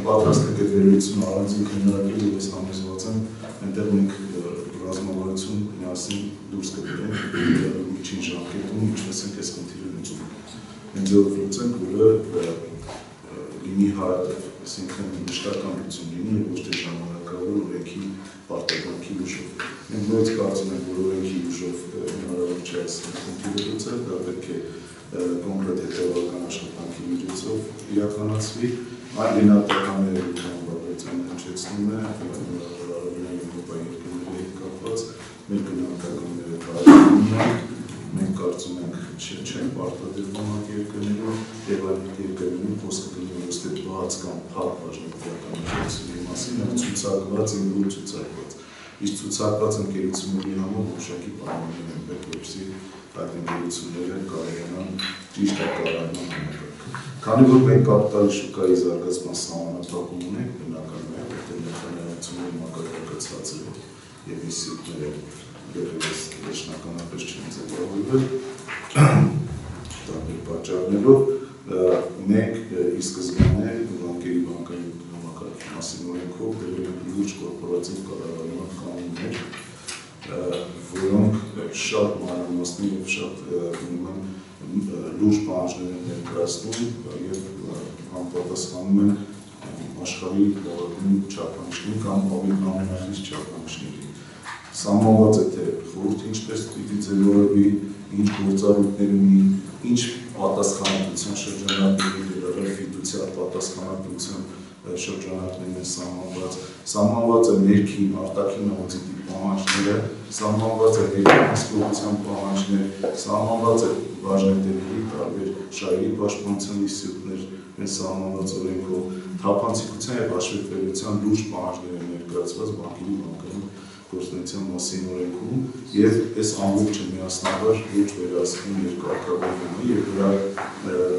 պատրաստ եք վերլուծություն առանձին քննարկել եւ ես համոզված եմ այնտեղ մենք ռազմավարություն միասին դուրս կգրենք միջին ժամկետում ինչպես ենք այս խնդիրը լուծում։ Հենց որ լուծենք, որը լինի հարատև, այսինքն մշտական լուծում լինի եւ ոչ թե ժամանակավոր օրենքի պարտականքի ուժով։ Մենք նույնիսկ կարծում ենք, որ օրենքի ուժով հնարավոր չէ այս խնդիրը լուծել, դա պետք է կոնկրետ հետևական աշխատանքի միջոցով իրականացվի, այն գնահատականները համապատասխան հնչեցնում է Արևելյան Եվրոպայի երկրների հետ կապված, մեր գնահատականները կարևորում են, մենք կարծում ենք չեն պարտադրվում այդ երկրներում եւ այդ երկրներում խոսքը գնում է թե բաց կամ փակ բաժնետվական միջոցների մասին, այլ ցուցակված եւ լուրջ ցուցակված։ Իսկ ցուցակված ընկերությունների համար որոշակի պայմաններ են պետք, որպեսզի այդ ընկերությունները կարողանան ճիշտ կառավարման համակարգը։ Քանի որ մենք կապիտալի շուկայի զարգացման սահմանափակում ունենք, բնականաբար է պետք է ներկայացումների մակարդակը ցածր եւ ինստիտուտները դեռևս վերջնականապես չեն ձևավորվել տարբեր պատճառներով, մենք ի սկզբանե բանկերի բանկային համակարգի մասին օրենքով դրել ենք լուրջ կորպորատիվ կառավարման կանոններ, որոնք շատ մանրամասնի եւ շատ լուրջ պահանջներ են ներկայացնում եւ համապատասխանում են աշխարհի լավագույն չափանիշներին կամ ամենախիստ չափանիշներին։ Սահմանված է թե խորհուրդը ինչպես պիտի ձևավորվի, ինչ գործառույթներ ունի, ինչ պատասխանատվության շրջանակների դերեր ֆիդուցիար պատասխանատվության շրջանակներն են սահմանված է ներքին արտաքին աուդիտի պահանջները, սահմանված է ներքին պահանջներ, սահմանված է բաժնետերերի տարբեր շահերի պաշտպանության ինստիտուտներ են սահմանված օրենքով, թափանցիկության եւ հաշվետվելիության լուրջ պահանջներ են ներկայացված բանկերի բանկային գործունեության մասին օրենքում եւ այս ամբողջը միասնաբար ոչ վերահսկում ներկայացվում է եւ դրա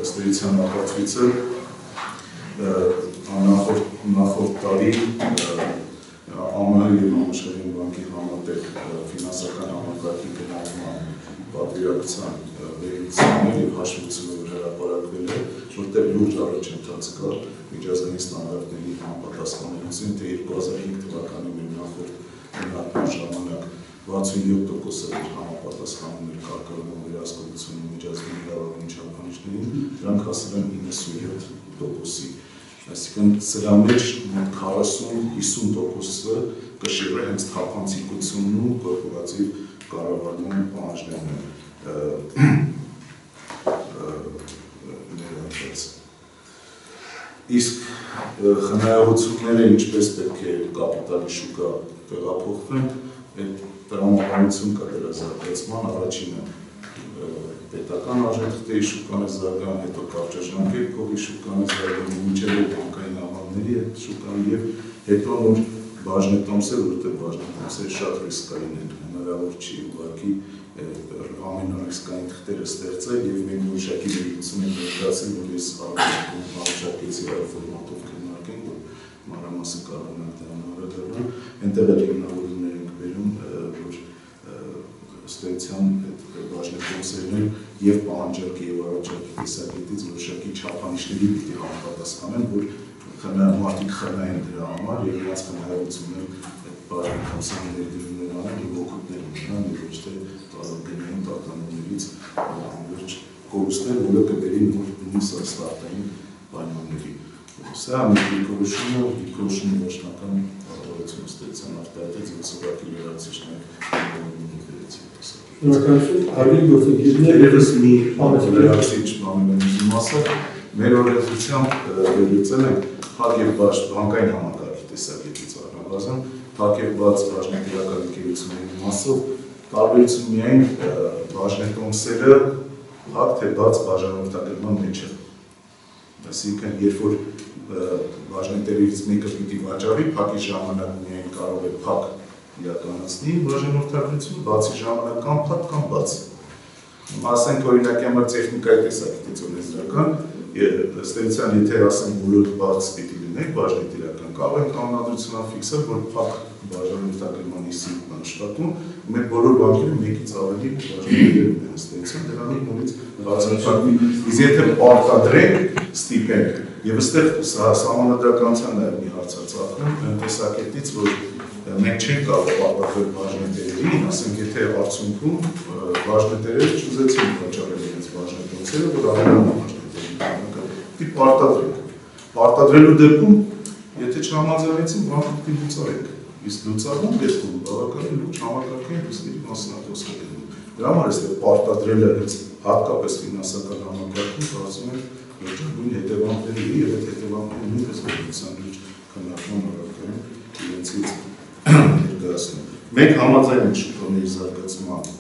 ըստ էության ապացույցը նախորդ տարի ԱՄՆ եւ Համաշխարհային բանկի համատեղ ֆինանսական համակարգի գնահատման պատվիրակության վերլուծումներ եւ հաշվություններ հրապարակվել է, որտեղ լուրջ առաջընթաց կա միջազգային ստանդարտների համապատասխանեցին, թե 2005 թվականի մեր նախորդ գնահատման ժամանակ 67% էր համապատասխանում էր կարգավորման վերահսկողությունը միջազգային լավագույն չափանիշներին, դրանք հասել են 97%-ի։ Այսինքն սրա մեջ 40-50%-ը կշիռ է հենց թափանցիկությունն ու կորպորատիվ կառավարման պահանջներն են ներառված։ Իսկ խնայողությունները ինչպես պետք է կապիտալի շուկա տեղափոխվեն, այդ տրամաբանություն կա դրա զարգացման, առաջինը պետական արժեթղթերի շուկան է զարգանում, հետո կարճաժամկետ շուկան է զարգանում, մինչև բանկային համալների այդ շուկան եւ հետո նոր բաժնետոմսեր, որտեղ բաժնետոմսերը շատ ռիսկային են, հնարավոր չի ուղղակի ամեն ռիսկային թղթերը ստեղծել եւ մենք որոշակի վերլուծություն ենք ներկայացրել, որ ես առաջարկեցի այդ ֆորմատով քննարկենք, որ մանրամասն կարողանանք դրան անդրադառնալ, այնտեղ էլ հիմնավորումներ ենք բերում, որ ըստ էության բաժնետոմսերն եւ պահանջարկի եւ առաջարկի տեսակետից որոշակի չափանիշների պիտի համապատասխանեն, որ մարդիկ խնայեն դրա համար եւ իրաց խնայողությունները բաժնետոմսերի ներդրումներ անեն եւ օգուտներ ունենան եւ ոչ թե գնային տատանումներից անվերջ կորուստներ, որը կբերի նույնիսկ ստարտային պայմանների։ Սա դիկորոշումը վերջնական կառավարությունը ստեցան արտահայտեց եւ սովորակի լրացիչներ Շնորհակալություն, ավելի գործընկերներ Երևս մի լրացիչ բանալի մասը մեր օրենսդրությամբ վերլուծել ենք փակ եւ բաց բանկային համակարգի տեսակետից առնվազն փակ եւ բաց բաժնետիրական ընկերությունների մասով տարբերություն միայն բաժնետոմսերը փակ թե բաց բաժանորդագրման մեջ է։ Այսինքն երբ որ բաժնետերից մեկը պիտի վաճառի, փակի ժամանակ միայն կարող է փակ իրականացնի բաժանորդագրություն, բացի ժամանակ կամ փակ կամ բաց։ Ասենք օրինակի համար տեխնիկայի տեսակետից ունեցական, ըստ էության եթե ասենք բոլոր բաց պիտի լինեք բաժնետիրական, կարող ենք կանոնադրությունով ֆիքսել, որ փակ բաժանորդագրման ինստիտուտն աշխատում, մեր բոլոր բանկերը մեկից ավելի բաժնետեր ունեն, ըստ էության դրանից նորից բացարձակ։ Իսկ եթե պարտադրենք, ստիպենք Եվ այստեղ սահմանադրականության նաև մի հարց է ծագում, այն տեսակետից, որ մենք չենք կարող պարտադրել բաժնետերերին, ասենք եթե արդյունքում բաժնետերերը չուզեցին վաճառել իրենց բաժնետոցերը, որ ավելանա բաժնետերին, պետք է պարտադրենք։ Պարտադրելու դեպքում, եթե չհամաձայնեցին, բանը պետք է լուծարենք։ Իսկ լուծարման դեպքում բավականին լուրջ համակարգային լուծների մասնատոց է գնում։ Դրա համար այստեղ պարտադրելը հատկապես ֆինանսական համակարգում կարծում եմ լրջագույն հետևանքների եւ այդ հետևանքները նույնպես գիտության լուրջ քննարկման առարկայում իրենցից ներկայացնում։ Մենք համաձայն ենք շուտով զարգացման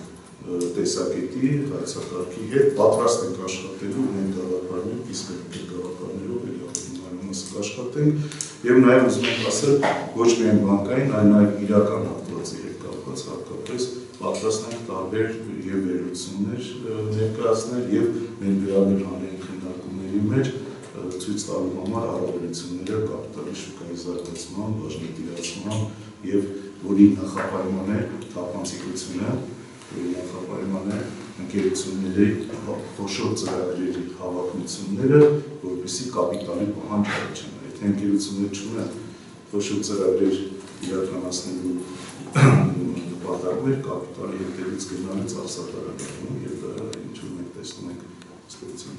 տեսակետի, հայեցակարգի հետ պատրաստ ենք աշխատելու ունենք գաղափարներ, իսկ այդ գաղափարներով աշխատենք եւ նաեւ ուզում ենք ասել ոչ միայն բանկային, այլ նաեւ իրական հատվածի հետ կապված հատկապես պատրաստ ենք տարբեր եւ վերլուծություններ ներկայացնել եւ մեր վերաբերյալ հանրային քննարկումների մեջ ցույց տալու համար հարաբերությունները կապիտալի շուկայի զարգացման, բաժնետիրացման եւ որի նախապայման է թափանցիկությունը, որի նախապայման է ընկերությունների խոշոր ծրագրերի հավակնությունները, որպեսզի կապիտալի պահանջ առաջանա։ Եթե ընկերությունները չունեն խոշոր ծրագրեր իրականացնելու նպատակներ, կապիտալի հետևից գնալից արսատարականում եւ դա ինչ-որ մենք տեսնում ենք ստեղծում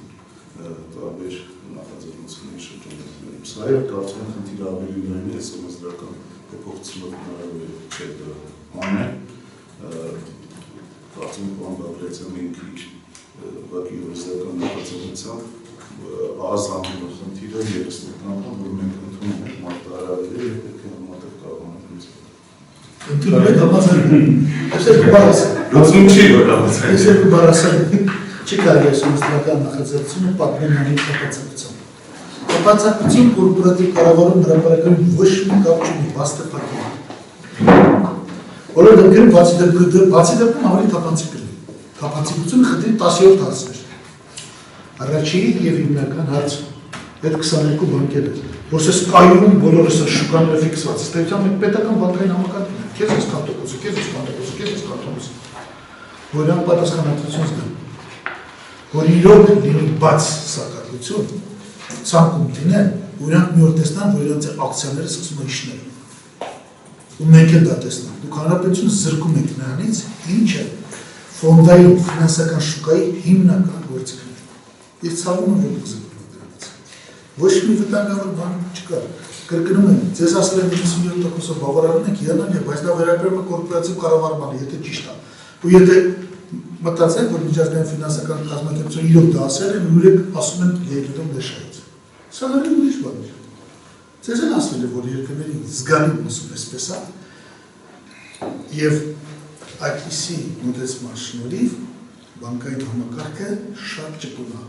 տարբեր նախաձեռնությունների շրջանում։ Սա էլ կարծում եմ խնդիրը ավելի լայն է, սոցիալական փոփոխությունով հնարավոր չէ դա անել։ Կարծում եմ Բագրատյանը ինքը ուղղակի հորիզոնտալ նախաձեռնությամբ ազամելու խնդիրը 30 անգամ, որ մենք ընդունում ենք մարտահրավերները եւ պետք է համատեղ կառավարենք։ Ընդունում եք համաձայն։ Այսինքն բառաս։ Լուծում չի որ համաձայն։ Այսինքն բառասը չի կարելի սոցիալական նախաձեռնությունը պատմենանի կապացկություն։ Կապացկություն կորպորատիվ կառավարում հրապարակային ոչ մի կապ չունի, բաստապակի։ Բոլոր դեպքերում բացի դեպքում ավելի թափանցիկ կլինի։ Թափանցիկությունը խնդրի 10-րդ հարցն է։ Առաջի եւ հիմնական հարցը այդ 22 բանկերը, որսես կայուն բոլորս շուկաները ֆիքսված, ստեղծան մեկ պետական բանկային համակարգն է։ Քեզ ես կարտոկոսը, քեզ ես կարտոկոսը, քեզ ես կարտոկոսը։ Որան պատասխանատվություն զգան։ Որ իրոք լինի բաց սակարկություն, ցանկում լինեն, ուրանք մի օր տեսնան, որ իրանց ակցիաները սկսում են իջնել։ Ու մենք էլ դա տեսնանք։ Դուք հանրապետությունը զրկում եք նրանից, ինչը ֆոնդային ֆինանսական շուկայի հիմնական գործիքն է։ Ես ցավում եմ, որ դուք զրկում եք դրանից։ Ոչ մի վտանգավոր բան չկա։ Կրկնում եմ, ձեզ ասել եմ 97%-ով բավարարում եք իրանալ է, բայց դա վերաբերում է կորպորատիվ կառավարմանը, եթե ճիշտ է։ Ու եթե մտածեք, որ միջազգային ֆինանսական կազմակերպությունը իրոք դա ասել են, ու իրենք ասում են երկրում դեշայից։ Սա հենց ուրիշ բան է։ Ձեզ են ասվել է, որ երկրների զգալի մուսում էսպես է, եւ այդպիսի մոտեցման շնորհիվ բանկային համակարգը շատ ճկուն է։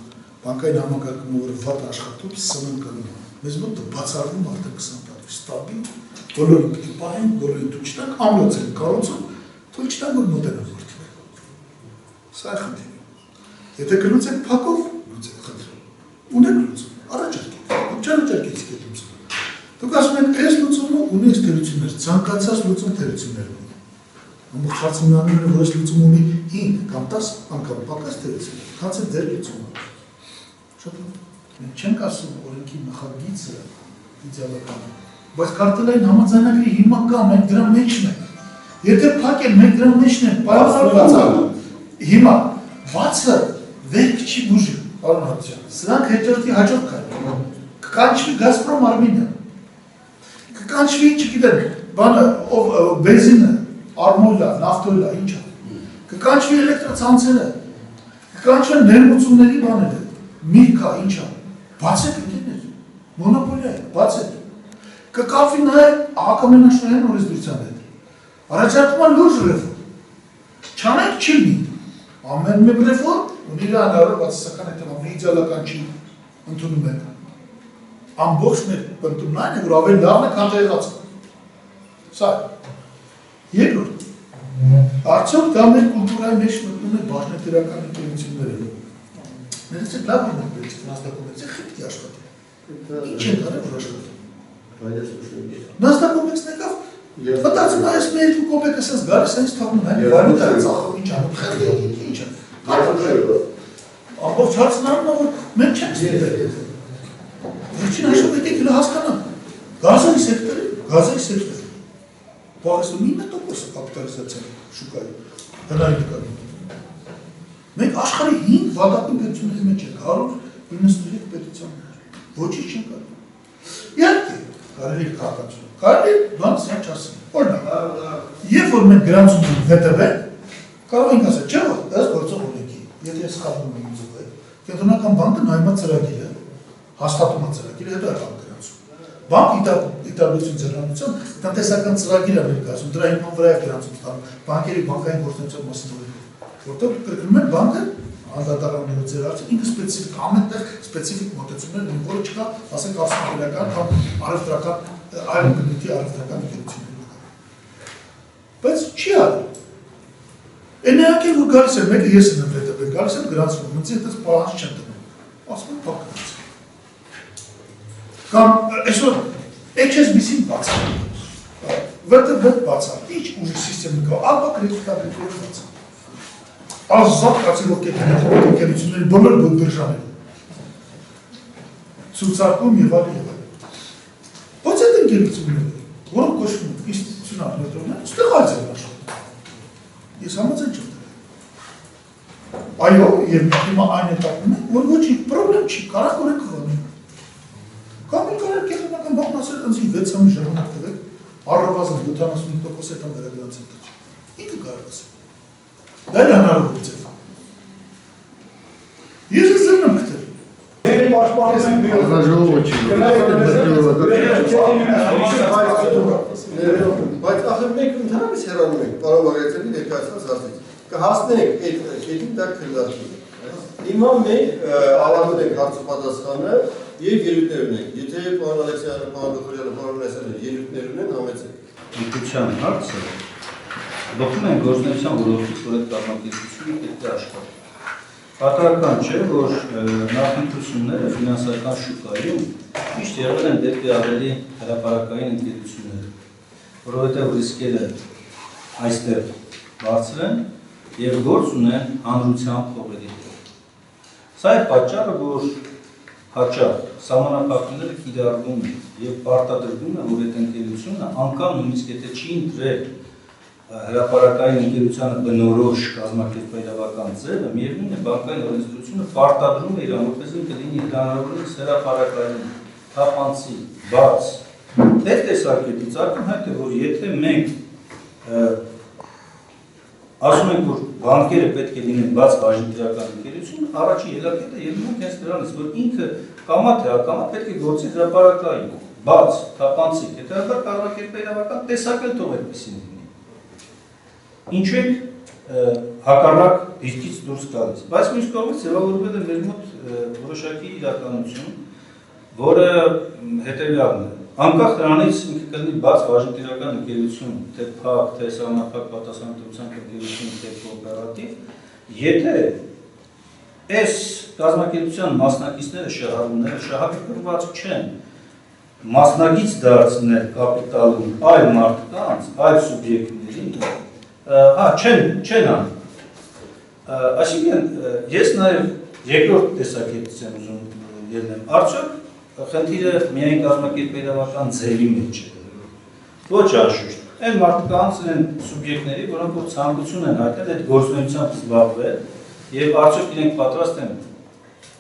Բանկային համակարգում որ վատ աշխատում, սննդկանում է։ Մեզ մոտ բացառվում արդեն 20 տարի ստաբիլ, բոլորը պիտի պահեն, բոլորին թույլ չտանք, ամրոց են կառուցում, թույլ չտանք, որ մոտենան գործել։ Սա է խնդիրը։ Եթե կլուծեք փակով, լուծեք խնդիրը։ Ունեք լուծում, առաջարկեք, չառաջարկեք գետում։ Դուք ասում եք, այս լուծումը ունի թերություններ, ցանկացած լուծում թերություններ ունի։ Ամբողջ հարցումներն որ այս լուծում ունի 5 կամ 10 անգամ պակաս թերություններ, քանց է ձեր լուծումը։ Շատ լավ։ Մենք չենք ասում օրենքի նախագիծը իդեալական է, բայց կարտելային համաձայնագրի հիմա կա, մենք դրա մեջն ենք։ Եթե փակ են, մենք դրա մեջն ենք, պայմանավորված։ Հիմա բացը վերք չի բուժի, պարոն Հատչյան։ Սրանք հետրտի հաջորդ քայլը։ Կկանչվի Գազպրոմ Արմենիա։ Կկանչվի, չգիտեմ, բանը բենզինը, արմոյլա, նավթոյլա, ինչ է։ Կկանչվի էլեկտրացանցերը։ Կկանչվեն ներմուծումների բաները։ Միրգա, ինչ է։ Բացեք ընկերներ, մոնոպոլիա է, բացեք։ Կկապվի նաև ԱԿՄ-նաշնորհային օրենսդրության հետ։ Առաջարկում է լուրջ ռեֆորմ։ Չանենք չի լինի։ Ամեն մեկ ռեֆորմ ունի իր հնարավոր բացասական հետևանքներ, իդեալական չի ընդունում ենք։ Ամբողջ մեր պնդումն այն է, որ ավելի լավն է, քան տեղացը։ Սա է։ Երկրորդ, արդյոք դա մեր կուլտուրայի մեջ մտնում է բաժնետիրական ընկերությունները։ Մենք ցեք լավ ենք բերել նաստակոմեքսը խիպտի աշխատի։ Ինչ են արել որ աշխատի։ Նաստակոմեքսն եկավ։ Մտածում այս մեր երկու կոպեկը sense գալիս sense թողնում են։ Վարույթը ծախում ինչ անում խելը ինչ է։ Ամբողջ հարցն առնում որ մենք չենք ստեղծել։ Վերջին հաշվով եկեք հենց հասկանանք։ Գազային սեկտորը պահեստում 9% կապիտալիզացիա շուկայի հնարի նկատմամբ։ Մենք աշխարհի 5 վատակի պետությունների մեջ ենք 193 պետություններ։ Ոչինչ չենք կարող։ Իհարկե, կարելի է քաղաքացիություն։ Կարելի է բան սա չասել։ Օրինակ, երբ որ մենք գրանցում ենք ՎՏԲ, կարող ենք ասել, չէ՞ որ դա գործող օրենքի, եթե ես խախտում եմ ինձ, կենտրոնական բանկը նայում է ծրագիրը, հաստատում է ծրագիրը, հետո է բան գրանցում։ Բանկը իտալություն ձեռնունության տնտեսական ծրագիր է ներկայացում, դրա հիման վրա է գրանցում բանկերի բանկային գործունեության մասին օրենքը, որտեղ կրկնում են բանկը անդադարաններով ձեռարցում, ինքը սպեցիֆիկ ամենտեղ սպեցիֆիկ մոտեցումներ ունի, որը չկա, ասենք ասնապերական կամ առևտրական այլ բնույթի առևտրական ընկերությունների նկատմամբ։ Բայց չի արել։ Այն էակել, որ գալիս է մեկը, ես եմ ՎՏԲ, գալիս եմ գրանցվում, մնցի այդպես պահանջ չեմ տնում, ասում եմ փակ գրանցի։ Կամ այսօր HSBC-ին բացա, ՎՏԲ բացա, ինչ ուրիշ սիստեմը կա, ալբա կրետիկագրիքները բացա։ Ազատ կացելով կետանետիկությունների բոլոր բրժաները, ցուցակում և այլ և այլ։ Բայց այդ ընկերությունները, որոնք կոչվում են ինստիտուցիոնալ մետրոններ, ստեղ այց են աշխատում։ Ես համաձայն չեմ դրել։ Այո, և հիմա այն էտապում են, որ ոչինչ պրոբլեմ չի, կարող օրենք խվանում։ Կամ էլ կարող կենտրոնական բանկն ասել, ընձի 6 ամիս ժամանակ տվեք, առնվազն 75% այդան վերագրանցել տղի։ Ինքը կարող ասել։ Դա էլ հնարավորություն է։ Ես ես եմ գտել։ Դե Հանրաժողովը չի։ Բայց ախր մենք ընդհանրապես հեռանում ենք պարոն Մարգարիտյանի ներկայացված հարցից։ Կհասնենք այդ կետին դա քննարկել։ Հիմա մենք ավարտել ենք հարցопատասխանը եւ ելույթներ ունենք։ Եթե պարոն Ալեքսյանը, պարոն Գլխուրյանը, պարոն Նեսյանը ելույթներ ունեն, համեցեք։ Ինքնության հարցը լոքում են գործնական ոլորտից, որ այդ կազմակերպությունը պետք է աշխատի։ Պատահական չէ, որ նախընտրությունները ֆինանսական շուկայում միշտ եղել են դեպի ավելի հրապարակային ընկերությունները, որովհետև ռիսկերը այստեղ բարձր են եւ գործ ունեն հանրության փողերի հետ։ Սա է պատճառը, որ հաճախ սահմանափակումները կիրառվում են եւ պարտադրվում է, որ այդ ընկերությունը անգամ նույնիսկ եթե չի ընտրել հրապարակային ընկերությանը բնորոշ կազմակերպելավական ձևը, միևնույն է բանկային օրենսդրությունը պարտադրում է իրան, որպեսզի կլինի հնարավորինս հրապարակային, թափանցիկ, բաց։ Այդ տեսակետից ակնհայտ է, որ եթե մենք ասում ենք, որ բանկերը պետք է լինեն բաց բաժնետիրական ընկերություն, առաջին ելակետը ելնում է հենց դրանից, որ ինքը կամա թե ակամա պետք է գործի հրապարակային, բաց, թափանցիկ, հետևաբար կազմակերպելավական տեսակել թող այդպեսին լինի։ Ինչու ենք հակառակ դիրքից դուրս գալիս, բայց մյուս կողմից ձևավորվել է մեր մոտ որոշակի իրականություն, որը հետևյալն է։ Անկախ դրանից ինքը կլինի բաց բաժնետիրական ընկերություն, թե փակ, թե սահմանափակ պատասխանատվությամբ ընկերություն, թե կոոպերատիվ, եթե այս կազմակերպության մասնակիցները շահառուները շահագրգռված չեն մասնակից դարձնել կապիտալում այլ մարդկանց, այլ սուբյեկտների, չեն անում։ Այսինքն, ես նաև երկրորդ տեսակետից եմ ուզում ելնեմ, արդյոք խնդիրը միայն կազմակերպելավական ձևի մեջ է։ Ոչ անշուշտ, այն մարդկանց են սուբյեկտների, որոնք որ ցանկություն են հայտնել այդ գործունեությամբ զբաղվել եւ արդյոք իրենք պատրաստ են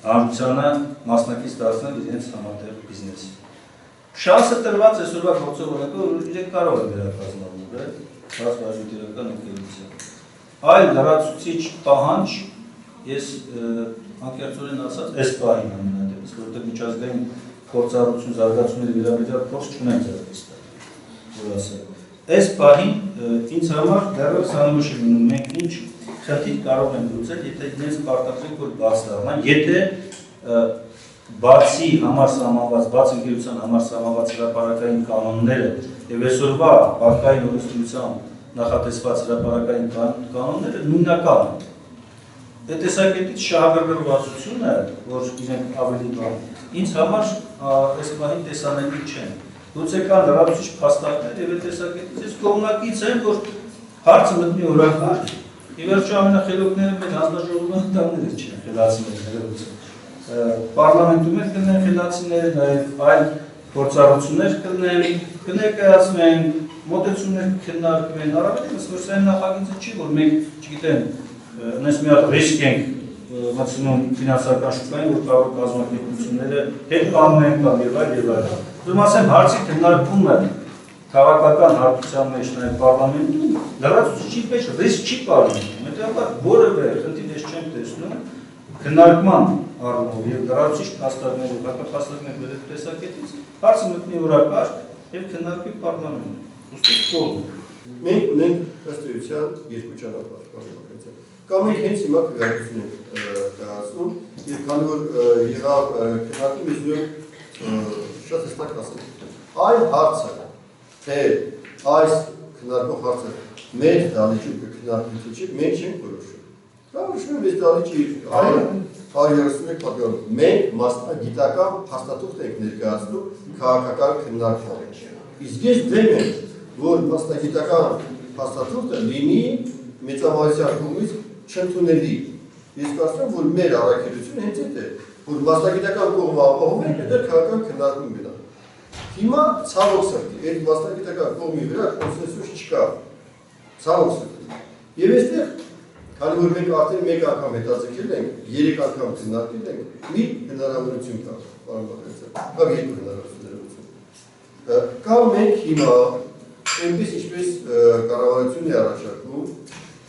հանրությանը մասնակից դարձնել իրենց համատեղ բիզնեսի։ Շանսը տրված այսօրվա գործող օրենքով, որ իրենք կարող են վերակազմավորվել բաց բաժնետիրական ընկերության։ Այլ լրացուցիչ պահանջ ես անկեղծորեն ասած այս պահին ամենատեղից, որովհետև միջազգային փորձառություն զարգացումների վերաբերյալ փորձ չունեմ ձեռքից որ ասել։ Այս պահին ինձ համար դեռևս անորոշ է մնում մենք ինչ խնդիր կարող ենք լուծել, եթե իրենց պարտադրենք, որ բաց դառնան, եթե բացի համար սահմանված, բաց ընկերության համար սահմանված հրապարակային կանոնները եւ այսօրվա բանկային օրենսդրությամբ նախատեսված հրապարակային կանոնները նույնական են։ Այդ տեսակետից շահագրգռվածությունը, որ իրենք ավելի բան, ինձ համար այս պահին տեսանելի չեն։ Գուցե կան լրացուցիչ փաստարկներ եւ այդ տեսակետից ես կողմնակից եմ, որ հարցը մտնի օրակարգ, ի վերջո ամենախելոքները մեր հանձնաժողովի անդամները չեն, խելացիները։ Պարլամենտում էլ կնեն խելացիներ, նաև այլ գործառույթներ կներկայացնեն, մոտեցումներ քննարկվեն, առավելևս որ սա նախագիծը չի, որ մենք, չգիտեմ, նես մի հատ ռիսկ ենք մտցնում ֆինանսական շուկային, որ կարող կազմակերպությունները հետ կանեն կամ եւ այլ։ Ուրեմն ասեմ, հարցի քննարկումը քաղաքական հարթության մեջ նաև պարլամենտում լրացուցիչ մեջ ռիսկ չի պարունակում, հետեւաբար որևէ խնդիր ես չեմ տեսնում քննարկման առումով եւ լրացուցիչ փաստարկներով, հակափաստարկներով այդ տեսակետից հարցը մտնի օրակարգ եւ քննարկվի պարլամենտում։ Ուստի կողմ։ Մենք ունենք ըստ էության երկու ճանապարհ կազմակերպել։ Կամ մենք հենց հիմա քննարկություն ենք կայացնում, եւ քանի որ եղավ քննարկում ես շատ հստակ ասեմ։ Այն հարցը, թե այս քննարկող հարցը մեր դալիճում կքննարկվի չի, մենք չենք որոշում։ Որոշում ենք դալիճի այն 131 պատգամում։ Մենք մասնագիտական փաստաթուղթ ենք ներկայացնում քաղաքական քննարկման։ Իսկ ես դեմ եմ, որ մասնագիտական փաստաթուղթը լինի մեծամասնության կողմից չընդունելի։ Ես կարծում եմ, որ մեր առաքելությունը հենց այդ է, որ մասնագիտական կողմը ապահովում է, դեռ քաղաքական քննարկում գնա։ Հիմա ցավոք սրտի, այդ մասնագիտական կողմի վրա կոնսենսուս չկա։ Ցավոք սրտի։ Եվ այստեղ, քանի որ մենք արդեն մեկ անգամ հետաձգել ենք, 3 անգամ քննարկել ենք, մի հնարավորություն կա, պարոն Բաղդասարյան, կամ երկու հնարավորություններ։ Կամ մենք հիմա այնպես ինչպես կառավարությունն է առաջարկում,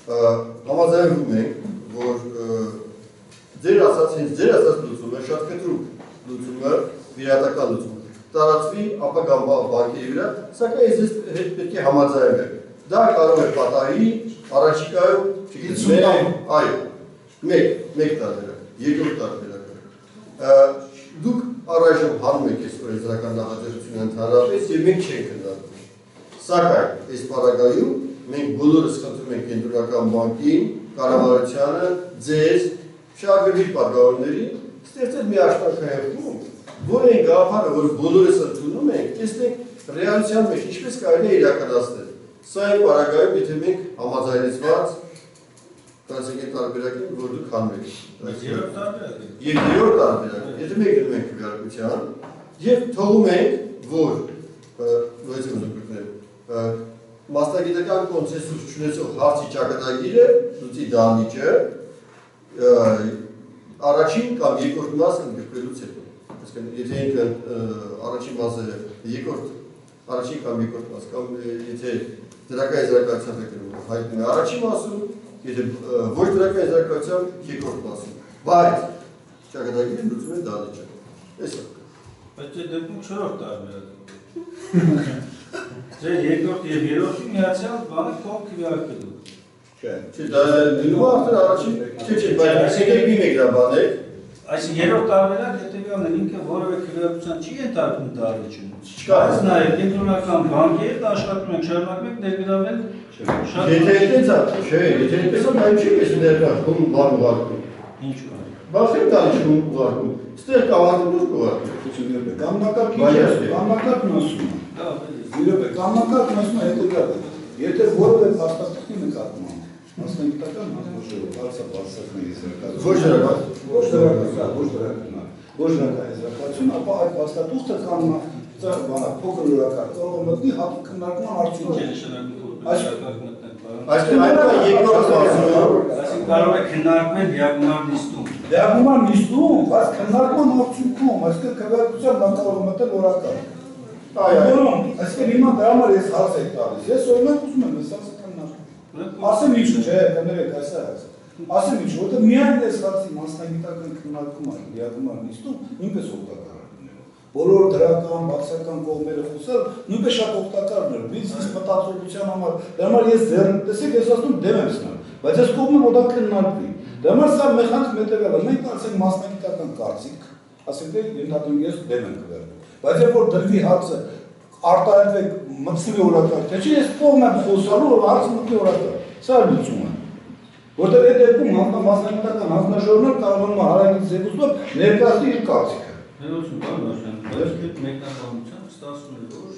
համաձայնվում ենք, որ ձեր ասած լուծումը շատ կտրուկ լուծումը, վիրահատական լուծումը տարածվի ապագա բանկերի վրա, սակայն ես հետ պետք է համաձայնվեմ։ Դա կարող է պատահի առաջիկայում, այո, մեկ տարբերակ, երկրորդ տարբերակ։ Դուք առայժմ հանում եք այս օրենսդրական նախաձեռնությունը ընդհանրապես եւ մենք չենք քննարկում։ Սակայն այս պարագայում մենք բոլորս խնդրում ենք կենտրոնական բանկին, կառավարությանը, ձեզ, շահագրգիռ պատգամավորներին ստեղծել մի աշխատանքայնքում, որ այն գաղափարը, որ բոլորս ընդունում ենք, տեսնենք ռեալության մեջ ինչպես կարելի է իրականացնել։ Սա այն պարագայում, եթե մենք համաձայնեցված կանցնենք տարբերակին, որ դուք հանում եք։ Եվ երրորդ տարբերակ, եթե մենք գնում ենք քվեարկության եւ թողում ենք, որ մասնագիտական կոնսենսուս չունեցող հարցի ճակատագիրը լուծի դահլիճը առաջին կամ երկրորդ մասը ընդգրկվելուց հետո։ Այսինքն, եթե ինքը առաջին մասը առաջին կամ երկրորդ մաս, կամ եթե դրական եզրակացության եք հայտնում է առաջին մասում, եթե ոչ դրական եզրակացության երկրորդ մասում։ Բայց ճակատագիրը լուծում է դահլիճը։ Էսա։ Բայց այդ դեպքում չորրորդ տարբերակ։ Ձեր երկրորդ եւ երրորդի միացյալ բանը կողմ քվեարկելու։ Չէ, դա դնում արդեն առաջին, չէ, բայց եկեք մի մեգրաբանել։ Այսինքն երրորդ տարբերակ հետեւյալն է, ինքը որևէ քվեարկության չի ենթարկվում դահլիճում։ Չկա։ Բայց նաեւ կենտրոնական բանկերն աշխատում են, շարունակում են ներգրավել շատ։ Եթե այդպես է, չէ, եթե այդպես է, այն չի ես ներկայացնում բան ուղարկում։ Ինչու՞։ Բախել դահլիճում ուղարկում։ Ստեղ կավարտում ուղարկում։ Կամնակարգն ասում է։ Կամնակարգն ասում է հետևյալը։ Եթե որևէ փաստաթղթի նկատմամբ մասնագիտական հանձնաժողով հարցը բարձրացնել եզրակացություն։ Ոչ դրական եզրակացություն, ապա այդ փաստաթուղթը կամ փոքր լրակարգ կարող է մտնի հատուկ քննարկման արդյունքում։ Այսինքն այդ երկրորդ մասում, Այսինքն կարող է քննարկվել դիագնոզար նիստում։ Դիագնոզար նիստում, բայց քննարկման արդյունքում, այսինքն քվեարկության բան կարող է մտել օրակարգ։ Այսինքն հիմա դրա համար ես հարց եք տալիս։ Ես օրինակ ուզում եմ ես ասել քննարկում։ Ասեմ ինչու, չէ, կներեք, այս է հարցը։ Ասեմ ինչու, որտեղ միայն այս հարցի մասնագիտական քննարկումը դիագնոզար նիստում նույնպես օգտակար է։ Բոլոր դրական, բացական կողմերը խոսալ նույնպես շատ օգտակար է։ Բիզնես մտածողության համար, դրա համար ես տեսեք, ես ասում դեմ եմ սնալ, բայց ես կողմը որ դա քննարկվի։ Դրա համար սա մեխանիզմ հետևյալը, մենք ասենք մասնագիտական կարծիք, ասենք դե ենթադրում ես դեմ եմ քվեարկում։ Բայց երբ որ դրվի հարցը արտահայտվեք մտցնի օրակարգ, թե չի ես կողմ եմ խոսալու, որ հարցը մտնի օրակարգ։ Սա լուծում է։ Որտեղ այդ դեպքում մասնագիտական հանձնաժողովն կարող է հարակից զեկուցում ներկայացնել իր կարծիքը։ Ներողություն, պարոն Աշյան, բայց այդ մեկնաբանությամբ ստացվում է, որ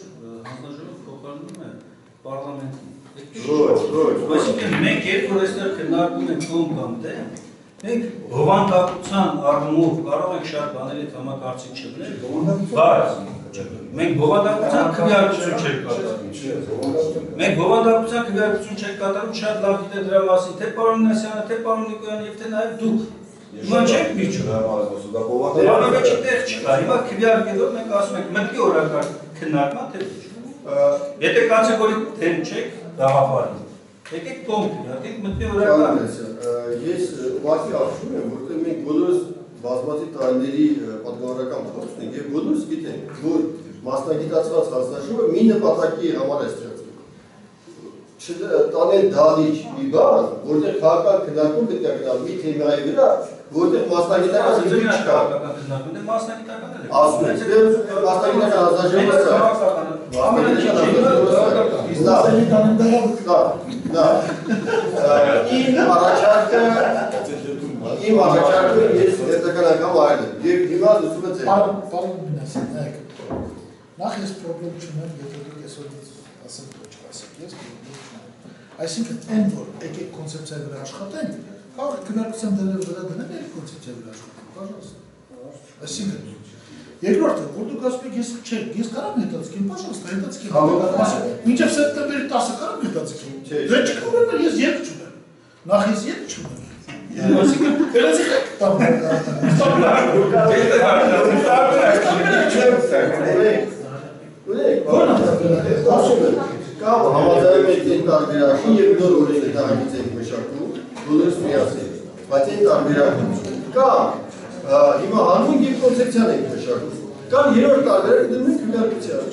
հանձնաժողովը փոխարինում է պարլամենտին։ Ոչ։ Այսինքն մենք երբ որ այստեղ քննարկում ենք կողմ կամ դեմ, Մենք բովանդակության առումով կարող ենք շատ բաների համակարծիք չլինել, բայց մենք բովանդակության քվեարկություն չենք կատարում։ Մենք բովանդակության քվեարկություն չենք կատարում, շատ լավ գիտեք դրա մասին, թե պարոն Նասյանը, թե պարոն Նիկոյանը եւ թե նաեւ դուք։ Հիմա չեք միջում։ Բավականին տեղ չկա։ Հիմա քվեարկելով մենք ասում ենք մտքի օրակարգ քննարկման թե ոչ։ Եթե կատեգորիկ թեմ չեք, գաղափարի։ Եկեք կողմ քննարկենք մտքի օրակարգը։ Ես ուղղակի ասում եմ, որտեղ մենք բոլորս բազմաթիվ տարիների պատգամավորական փորձ ունենք եւ բոլորս գիտենք, որ մասնագիտացված հանձնաժողովը մի նպատակի համար է ստեղծվել։ Տանել դալիճ մի բան, որտեղ քաղաքական քննարկում պետք է գնալ մի թեմայի վրա, որտեղ մասնագիտական զիջի չկա։ Մասնագիտական է։ Ասում եմ, մասնագիտական Իմ առաջարկը ես հետական անգամ այլ եմ, և հիմա լսում է ձեր։ Պարոն Մինասյան, նայեք, նախ ես պրոբլեմ չունեմ, եթե դուք այսօր ասեմ ոչ ասեք, ես պրոբլեմ չունեմ։ Այսինքն, այն որ եկեք կոնցեպցիայի վրա աշխատենք, կարող եք քննարկության դերերի վրա դնել եք կոնցեպցիայի վրա աշխատենք, պожалуйста։ Այսինքն, երկրորդը, որ դուք ասում եք, ես կարամ հետաձգեմ, պожалуйста, հետաձգեմ։ Մինչև սեպտեմբերի 10-ը կարամ հետաձգեմ։ Դե չկորեմ, ես ետ չունեմ։ Նախ ես ետ չունեմ։ Կամ համաձայնում եք այն տարբերակին և նոր օրենքը դահանից եք մշակում, բոլորս միասին, բայց այն տարբերակում կամ հիմա հանուն և կոնցեպցիան եք մշակում, կամ երրորդ տարբերակ դնում եք քվեարկության։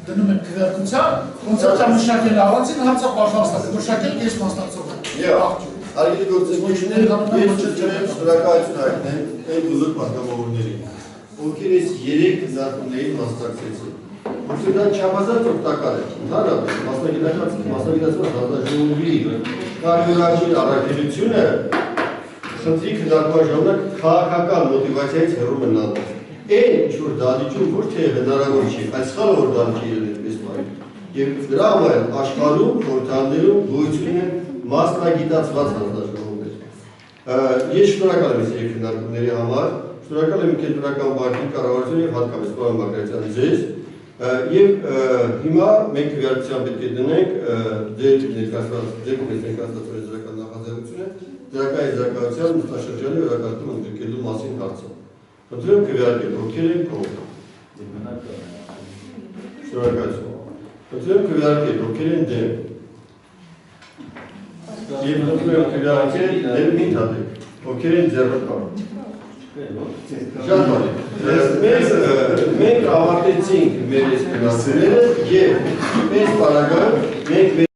Դնում եք քվեարկության, կոնցեպցիա մշակել առանցին հարցը պաշտպանստը մշակել ես մասնակցող եմ։ Արգելի գործընկերներ, ես շնորհակալություն հայտնեմ այն բոլոր պատգամավորներին, ովքեր այս 3 քննարկումներին մասնակցեցին։ Որտեղ դա չափազանց օգտակար է, ընդհանրապես մասնագիտացված հանձնաժողովի կարևորագույն առաքելությունը խնդրի քննարկման ժամանակ քաղաքական մոտիվացիայից հեռու մնալն է։ Այն ինչ-որ դահլիճում ոչ թե հնարավոր չի, այլ սխալ որ դահլիճ իրեն այդպես բանի։ Եվ դրա համար աշխարհում, խորհրդաններում գոյություն են մասնագիտացված հանձնաժողովներ։ Ես շնորհակալ եմ այս 3 քննարկումների համար, շնորհակալ եմ կենտրոնական բանկի կառավարությանը եւ հատկապես պարոն Բագրատյան ձեզ։ Եվ հիմա մենք քվեարկության պետք է դնենք ձեր ներկայացրած օրենսդրական նախաձեռնությունը դրական եզրակացության մշտաշրջանի վերակարգում ընդգրկելու մասին հարցը։ Խնդրում եմ քվեարկել, ովքեր են կողմ։ Շնորհակալություն։ Խնդրում եմ քվեարկել, ովքեր են դեմ։ Եվ խնդրում եմ քվեարկել, դեմ մի թաթեք, ովքեր են ձեռնպահ։ Շատ բարի։ Մենք ավարտեցինք մեր այս քննարկումները և պես պարագայում մենք